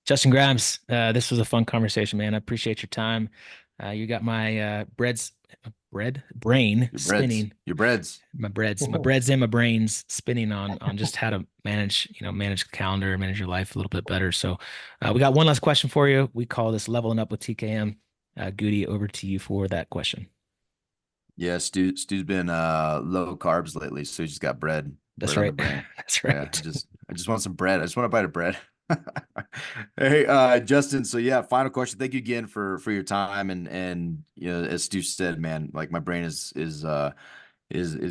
Justin Grimes, this was a fun conversation, man. I appreciate your time. You got my bread brain Your breads, spinning. your breads. My breads and my brains spinning on just how to manage the calendar, manage your life a little bit better. So, we got one last question for you. We call this leveling up with TKM. Goody, over to you for that question. Yeah, Stu's been low carbs lately, so he's just got bread That's on the right. brain. That's Yeah, right. I just want some bread. I just want a bite of bread. Hey, Justin, so yeah, final question. Thank you again for your time and as Stu said, man, like my brain is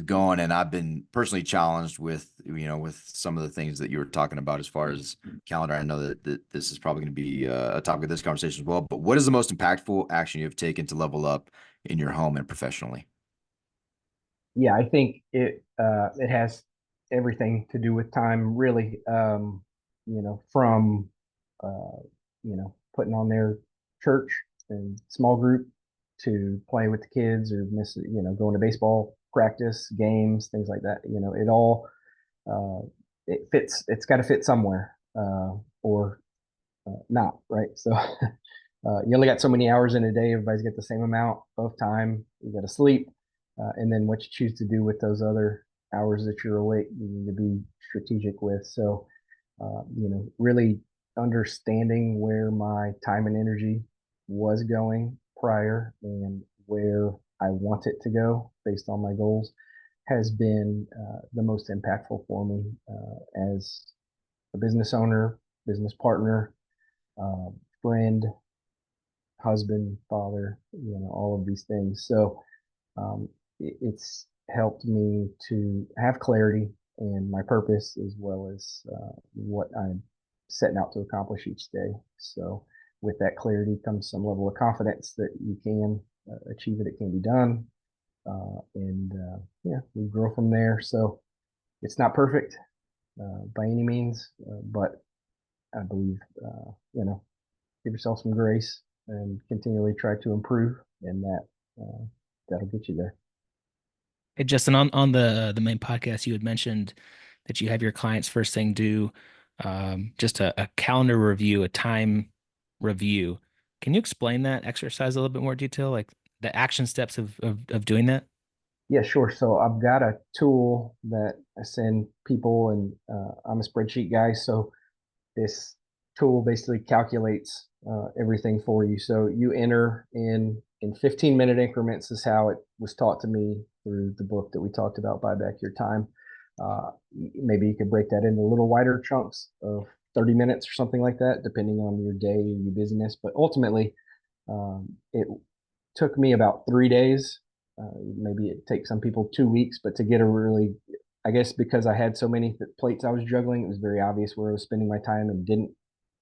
going, and I've been personally challenged with with some of the things that you were talking about as far as calendar. I know that this is probably going to be a topic of this conversation as well, but what is the most impactful action you have taken to level up in your home and professionally? Yeah, I think it has everything to do with time, really. From putting on their church and small group to play with the kids or going to baseball practice, games, things like that. It all uh, it fits. It's got to fit somewhere, or not, right? So you only got so many hours in a day. Everybody's got the same amount of time. You got to sleep, and then what you choose to do with those other hours that you're awake, you need to be strategic with. So, really understanding where my time and energy was going prior and where I want it to go based on my goals has been the most impactful for me as a business owner, business partner, uh, friend, husband, father, all of these things. So it's helped me to have clarity in my purpose as well as what I'm setting out to accomplish each day. So with that clarity comes some level of confidence that you can achieve it. It can be done. Yeah, we grow from there. So it's not perfect by any means, but I believe, give yourself some grace and continually try to improve, and that'll get you there. Hey, Justin, on the main podcast, you had mentioned that you have your clients first thing do just a calendar review, a time review. Can you explain that exercise a little bit more detail, like the action steps of doing that? Yeah, sure. So I've got a tool that I send people, and I'm a spreadsheet guy. So this tool basically calculates everything for you. So you enter in 15-minute increments is how it was taught to me through the book that we talked about, Buy Back Your Time. Maybe you could break that into little wider chunks of 30 minutes or something like that, depending on your day and your busyness. But ultimately, it took me about 3 days. Maybe it takes some people 2 weeks, but to get a really, I guess because I had so many plates I was juggling, it was very obvious where I was spending my time and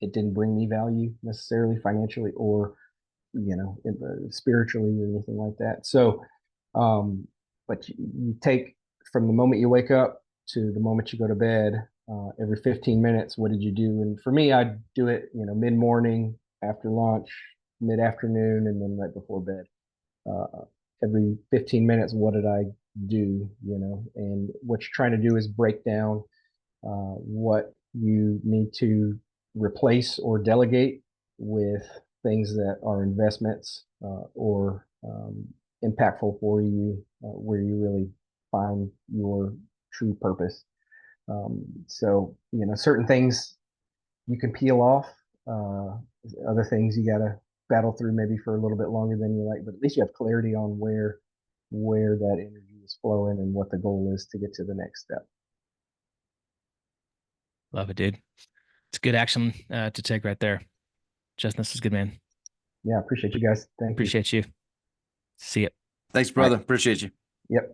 it didn't bring me value necessarily financially or, spiritually or anything like that. So, but you take from the moment you wake up to the moment you go to bed, every 15 minutes, what did you do? And for me, I do it, mid morning, after lunch, mid afternoon, and then right before bed. Every 15 minutes, what did I do? And what you're trying to do is break down what you need to replace or delegate with things that are investments or impactful for you, where you really find your true purpose. So, certain things you can peel off. Uh, Other things you got to battle through maybe for a little bit longer than you like, but at least you have clarity on where that energy is flowing and what the goal is to get to the next step. Love it, dude. It's good action to take right there. Justin, this is good, man. Yeah, appreciate you guys. Thank you. Appreciate you. See you. Thanks, All right. brother. Appreciate you. Yep.